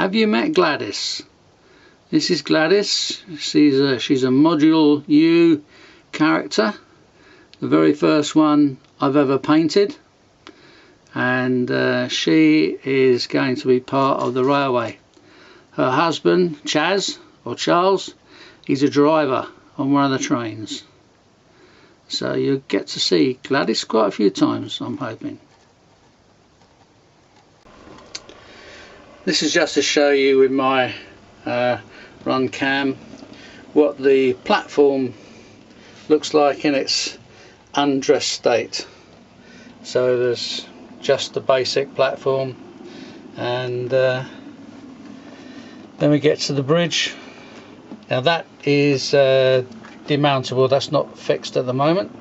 Have you met Gladys? This is Gladys. She's a Modelu U character, the very first one I've ever painted, and she is going to be part of the railway. Her husband, Chaz, or Charles, he's a driver on one of the trains. So you'll get to see Gladys quite a few times, I'm hoping. This is just to show you with my RunCam what the platform looks like in its undressed state. So there's just the basic platform, and then we get to the bridge. Now that is demountable, that's not fixed at the moment.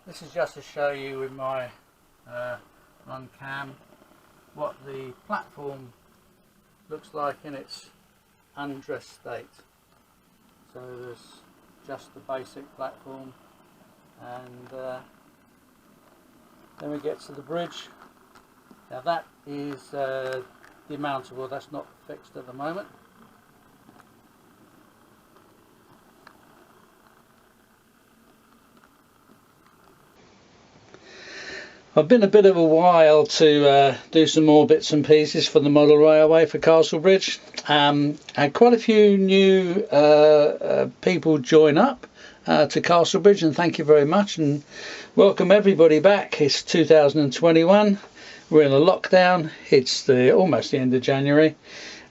This is just to show you with my RunCam what the platform looks like in its undressed state. So there's just the basic platform, and then we get to the bridge. Now that is demountable, that's not fixed at the moment. I've been a bit of a while to do some more bits and pieces for the model railway for Castlebridge. Had quite a few new people join up to Castlebridge, and thank you very much and welcome everybody back. It's 2021, we're in a lockdown, it's almost the end of January.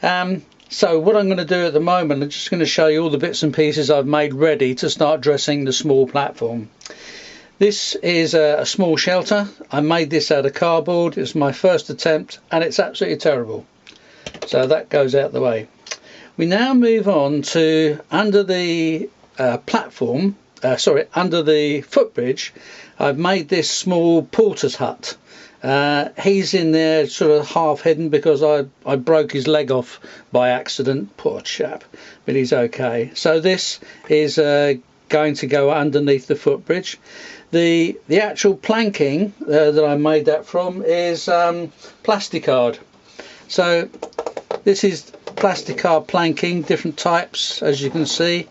So what I'm going to do at the moment, I'm just going to show you all the bits and pieces I've made ready to start dressing the small platform. This is a small shelter. I made this out of cardboard. It's my first attempt and it's absolutely terrible. So that goes out the way. We now move on to under the platform, under the footbridge. I've made this small porter's hut. He's in there sort of half hidden because I broke his leg off by accident, poor chap, but he's okay. So this is going to go underneath the footbridge. The actual planking that I made that from is plasticard. So this is plasticard planking, different types, as you can see.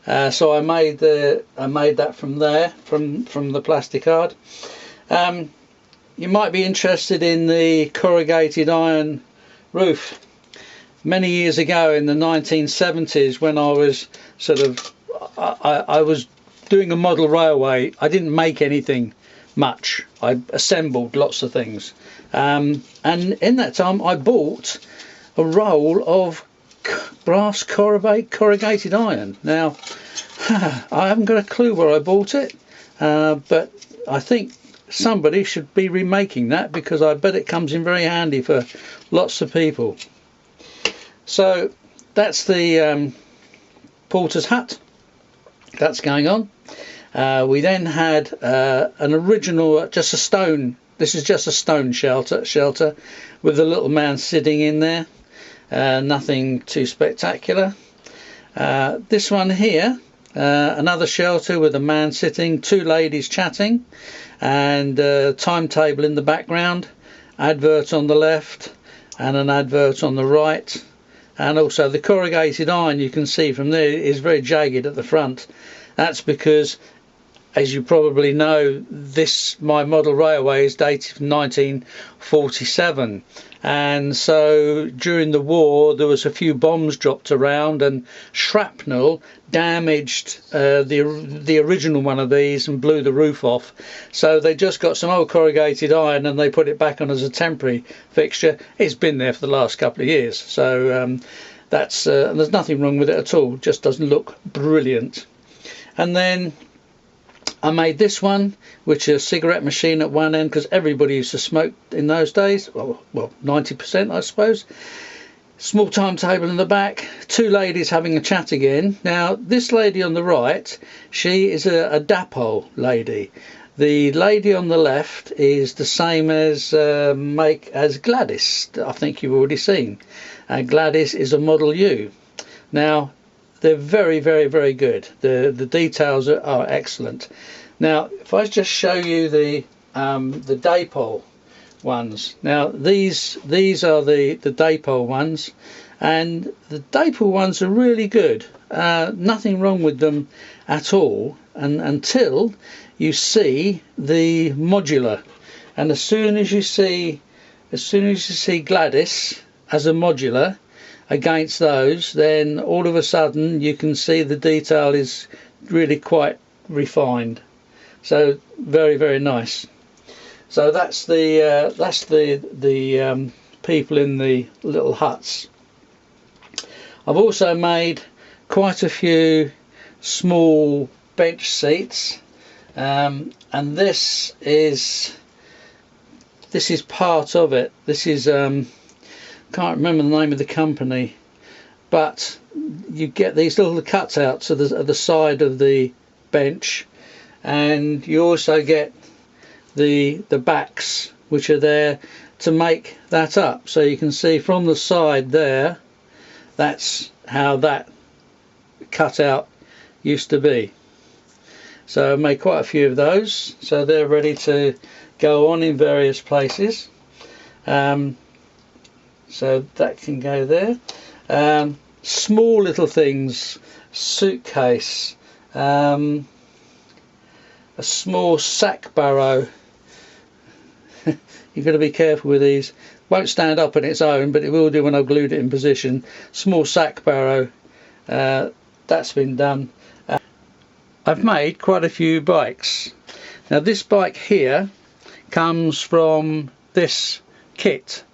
So I made that from there, from the plasticard. You might be interested in the corrugated iron roof. Many years ago in the 1970s, when I was I was doing a model railway, I didn't make anything much. I assembled lots of things, and in that time I bought a roll of brass corrugated iron. Now I haven't got a clue where I bought it, but I think somebody should be remaking that, because I bet it comes in very handy for lots of people. So that's the porter's hut that's going on. We then had an original, just a stone, this is just a stone shelter with a little man sitting in there, nothing too spectacular. This one here, another shelter with a man sitting, two ladies chatting, and a timetable in the background, advert on the left and an advert on the right. And also the corrugated iron, you can see from there, is very jagged at the front. That's because, as you probably know, my model railway is dated from 1947, and so during the war there was a few bombs dropped around and shrapnel damaged the original one of these and blew the roof off. So they just got some old corrugated iron and they put it back on as a temporary fixture. It's been there for the last couple of years, so that's there's nothing wrong with it at all, just doesn't look brilliant. And then I made this one, which is a cigarette machine at one end, because everybody used to smoke in those days. Well, 90% I suppose. Small timetable in the back, two ladies having a chat again. Now this lady on the right, she is a Dapol lady. The lady on the left is the same as Gladys, I think you've already seen. Gladys is a Model U. Now they're very, very, very good. The details are excellent. Now if I just show you the Dapol ones. Now these are the Dapol ones, and the Dapol ones are really good. Nothing wrong with them at all, and until you see the modular, and as soon as you see Gladys as a modular against those, then all of a sudden you can see the detail is really quite refined. So very, very nice. So that's the people in the little huts. I've also made quite a few small bench seats, and this is part of it. This is can't remember the name of the company, but you get these little cutouts at the side of the bench, and you also get the backs which are there to make that up. So you can see from the side there, that's how that cutout used to be. So I made quite a few of those, so they're ready to go on in various places. So that can go there. Small little things, suitcase, a small sack barrow. You've got to be careful with these. Won't stand up on its own, but it will do when I've glued it in position. Small sack barrow, that's been done. I've made quite a few bikes. Now this bike here comes from this kit,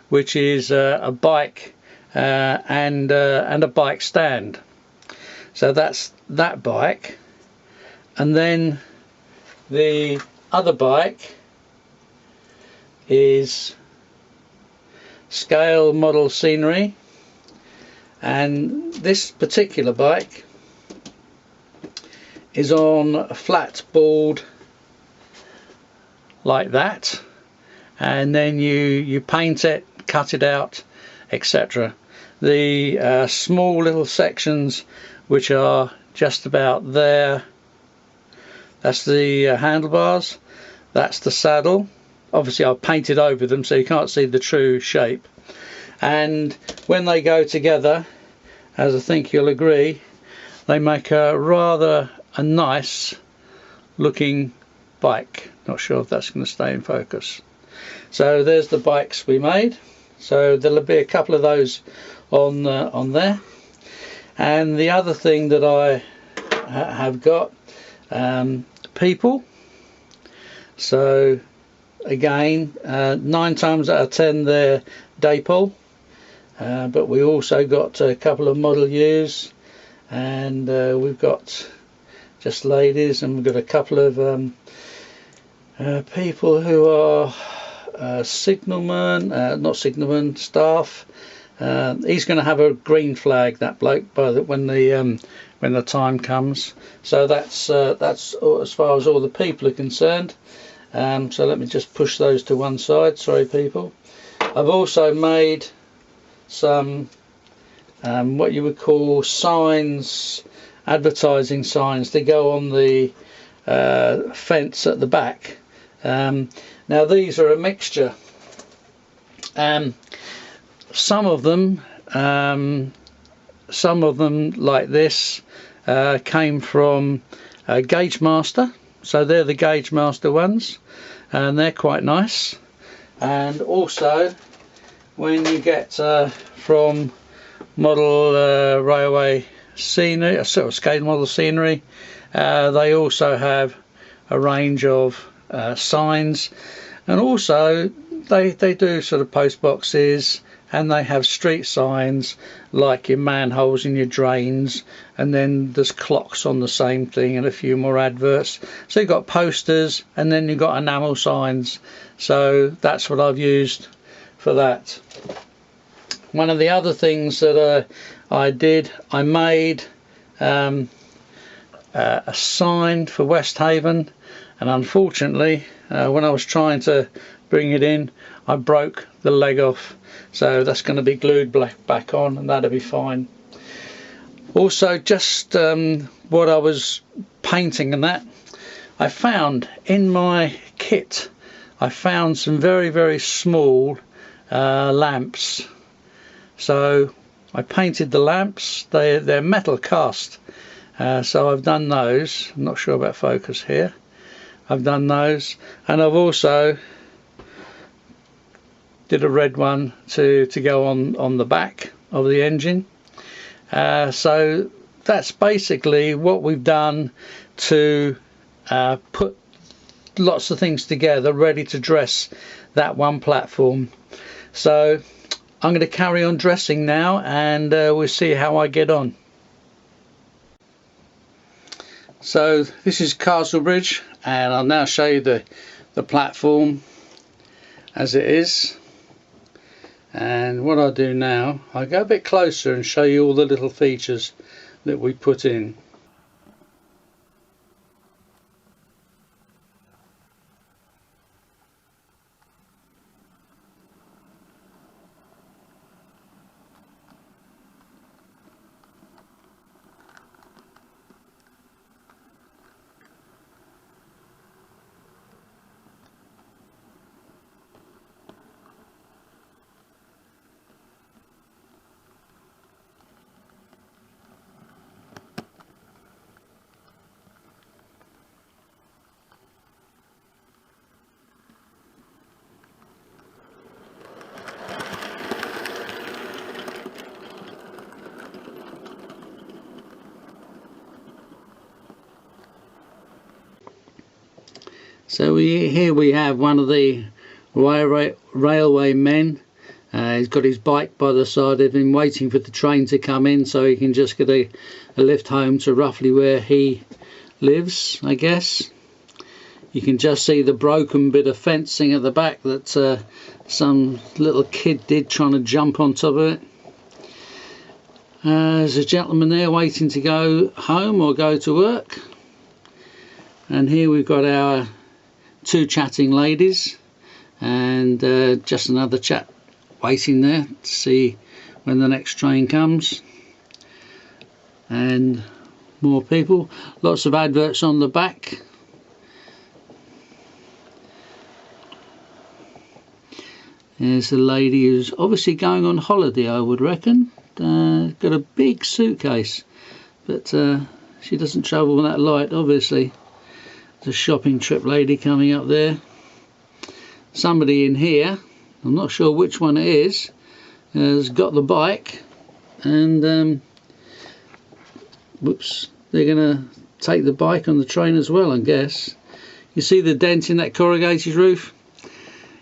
which is a bike and a bike stand. So that's that bike, and then the other bike is scale model scenery, and this particular bike is on a flat board like that, and then you paint it, cut it out, etc. The small little sections which are just about there, that's the handlebars, that's the saddle. Obviously I've painted over them so you can't see the true shape, and when they go together, as I think you'll agree, they make a rather nice looking bike. Not sure if that's going to stay in focus. So there's the bikes we made. So there'll be a couple of those on there. And the other thing that I have got, people. So again, 9 times out of 10 they're Dapol, but we also got a couple of Model U's, and we've got just ladies, and we've got a couple of people who are signalman, not signalman, staff. He's going to have a green flag, that bloke, when the time comes. So that's as far as all the people are concerned. So let me just push those to one side. Sorry, people. I've also made some what you would call signs, advertising signs. They go on the fence at the back. Now these are a mixture. Some of them like this came from Gauge Master. So they're the Gauge Master ones, and they're quite nice. And also when you get from model railway scenery, sort of scale model scenery, they also have a range of signs, and also they do sort of post boxes, and they have street signs like your manholes and your drains, and then there's clocks on the same thing and a few more adverts. So you've got posters, and then you've got enamel signs. So that's what I've used for that. One of the other things that I did, I made a sign for West Haven, and unfortunately when I was trying to bring it in, I broke the leg off. So that's going to be glued back on, and that'll be fine. Also, just what I was painting and that, I found in my kit, I found some very small lamps. So I painted the lamps. They're metal cast, so I've done those. I'm not sure about focus here. I've done those, and I've also did a red one to go on the back of the engine. So that's basically what we've done to put lots of things together ready to dress that one platform. So I'm going to carry on dressing now, and we'll see how I get on. So this is Castlebridge, and I'll now show you the platform as it is. And what I'll do now, I'll go a bit closer and show you all the little features that we put in. So here we have one of the railway men. He's got his bike by the side of him, waiting for the train to come in so he can just get a lift home to roughly where he lives, I guess. You can just see the broken bit of fencing at the back that some little kid did trying to jump on top of it. There's a gentleman there waiting to go home or go to work. And here we've got our two chatting ladies, and just another chap waiting there to see when the next train comes, and more people. Lots of adverts on the back. There's a lady who's obviously going on holiday, I would reckon. Got a big suitcase, but she doesn't travel that light, obviously. There's a shopping trip lady coming up there. Somebody in here, I'm not sure which one it is, has got the bike, and whoops, they're going to take the bike on the train as well, I guess. You see the dent in that corrugated roof?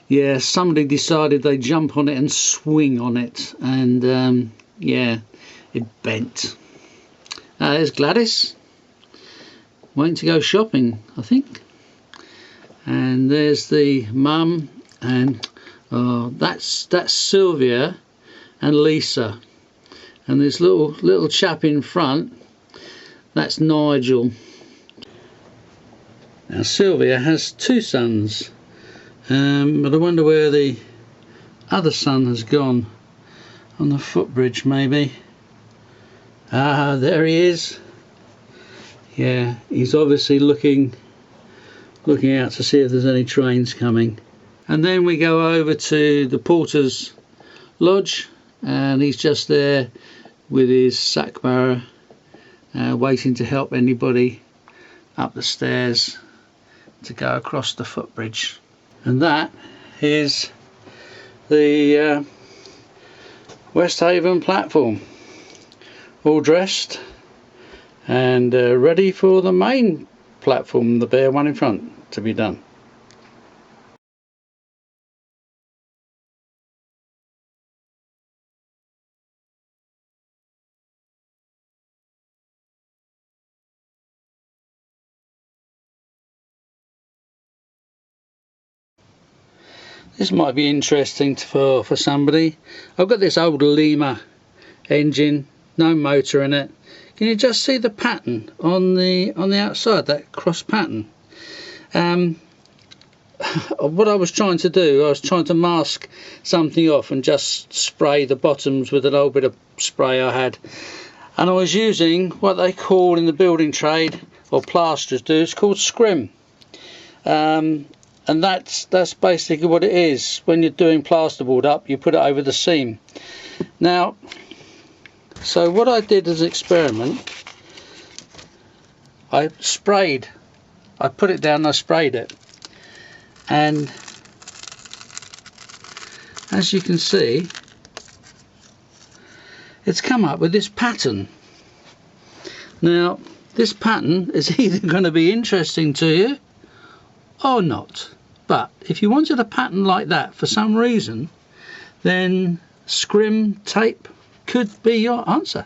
Yeah, somebody decided they'd jump on it and swing on it, and yeah, it bent. There's Gladys, waiting to go shopping, I think. And there's the mum, and that's Sylvia and Lisa. And this little chap in front, that's Nigel. Now Sylvia has two sons, but I wonder where the other son has gone. On the footbridge maybe. Ah, there he is. Yeah, he's obviously looking out to see if there's any trains coming. And then we go over to the porter's lodge, and he's just there with his sack barrow, waiting to help anybody up the stairs to go across the footbridge. And that is the West Haven platform, all dressed and ready for the main platform, the bare one in front, to be done. This might be interesting for somebody. I've got this old Lemur engine, no motor in it. Can you just see the pattern on the outside, that cross pattern? What I was trying to do, I was trying to mask something off and just spray the bottoms with an old bit of spray I had. And I was using what they call in the building trade, or plasterers do, it's called scrim. and that's basically what it is. When you're doing plasterboard up, you put it over the seam. Now, so what I did as an experiment, I put it down and I sprayed it, and as you can see, it's come up with this pattern. Now, this pattern is either going to be interesting to you or not, but if you wanted a pattern like that for some reason, then scrim tape could be your answer.